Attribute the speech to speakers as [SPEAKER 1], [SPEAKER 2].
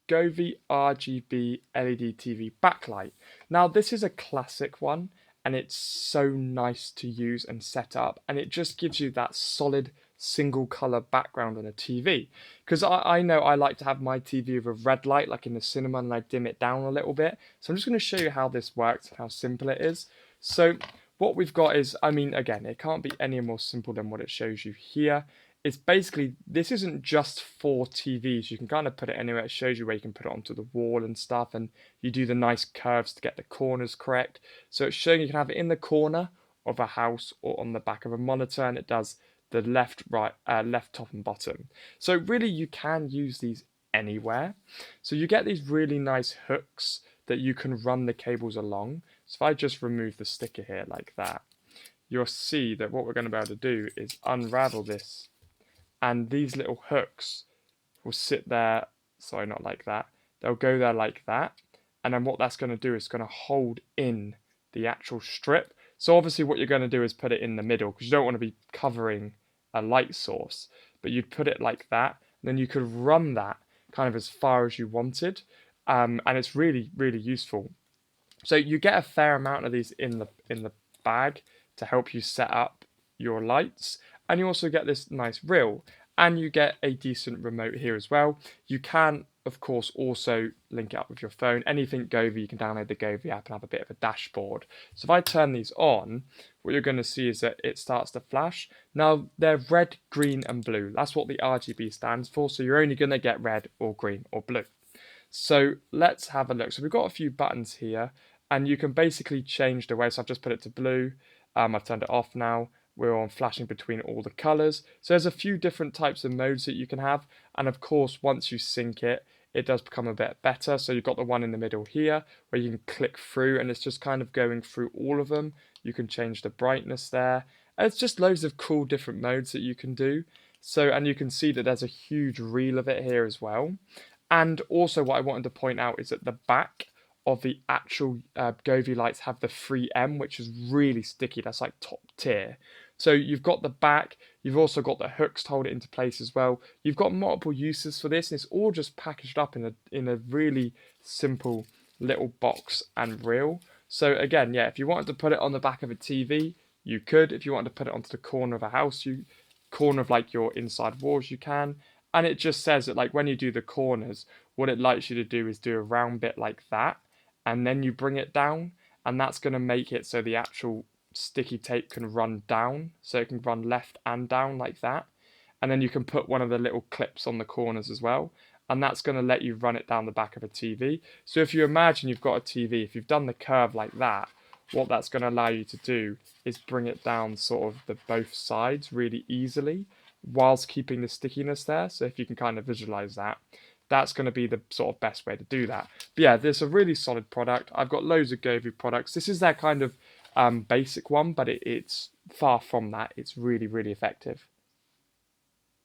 [SPEAKER 1] Govee RGB LED TV backlight. Now this is a classic one and it's so nice to use and set up, and it just gives you that solid single color background on a TV. Because I know I like to have my TV with a red light like in the cinema, and I dim it down a little bit. So I'm just going to show you how this works and how simple it is. So what we've got is, I mean, again, it can't be any more simple than what it shows you here. It's basically, this isn't just for TVs. You can kind of put it anywhere. It shows you where you can put it onto the wall and stuff, and you do the nice curves to get the corners correct. So it's showing you can have it in the corner of a house or on the back of a monitor, and it does the left, right, left, top, and bottom. So really, you can use these anywhere. So you get these really nice hooks that you can run the cables along. So if I just remove the sticker here like that, you'll see that what we're going to be able to do is unravel this, and these little hooks will sit there. Sorry, not like that. They'll go there like that, and then what that's going to do is going to hold in the actual strip. So obviously what you're going to do is put it in the middle, because you don't want to be covering a light source, but you'd put it like that, and then you could run that kind of as far as you wanted, and it's really, really useful. So you get a fair amount of these in the bag to help you set up your lights, and you also get this nice reel, and you get a decent remote here as well. You can, of course, also link it up with your phone. Anything Govee, you can download the Govee app and have a bit of a dashboard. So if I turn these on, what you're going to see is that it starts to flash. Now, they're red, green, and blue. That's what the RGB stands for. So you're only going to get red or green or blue. So let's have a look. So we've got a few buttons here, and you can basically change the way. So I've just put it to blue. I've turned it off now. We're on flashing between all the colors. So there's a few different types of modes that you can have. And of course, once you sync it, it does become a bit better. So you've got the one in the middle here where you can click through, and it's just kind of going through all of them. You can change the brightness there. And it's just loads of cool different modes that you can do. So, and you can see that there's a huge reel of it here as well. And also what I wanted to point out is that the back of the actual Govee lights have the 3M, which is really sticky. That's like top tier. So you've got the back, you've also got the hooks to hold it into place as well. You've got multiple uses for this, and it's all just packaged up in a really simple little box and reel. So again, yeah, if you wanted to put it on the back of a TV, you could. If you wanted to put it onto the corner of a house, corner of like your inside walls, you can. And it just says that like when you do the corners, what it likes you to do is do a round bit like that, and then you bring it down, and that's going to make it so the actual sticky tape can run down, so it can run left and down like that. And then you can put one of the little clips on the corners as well, and that's going to let you run it down the back of a TV. So if you imagine you've got a TV, if you've done the curve like that, what that's going to allow you to do is bring it down sort of the both sides really easily whilst keeping the stickiness there. So if you can kind of visualize that, that's going to be the sort of best way to do that. But yeah, this is a really solid product. I've got loads of Govee products. This is their kind of basic one, but it's far from that. It's really, really effective.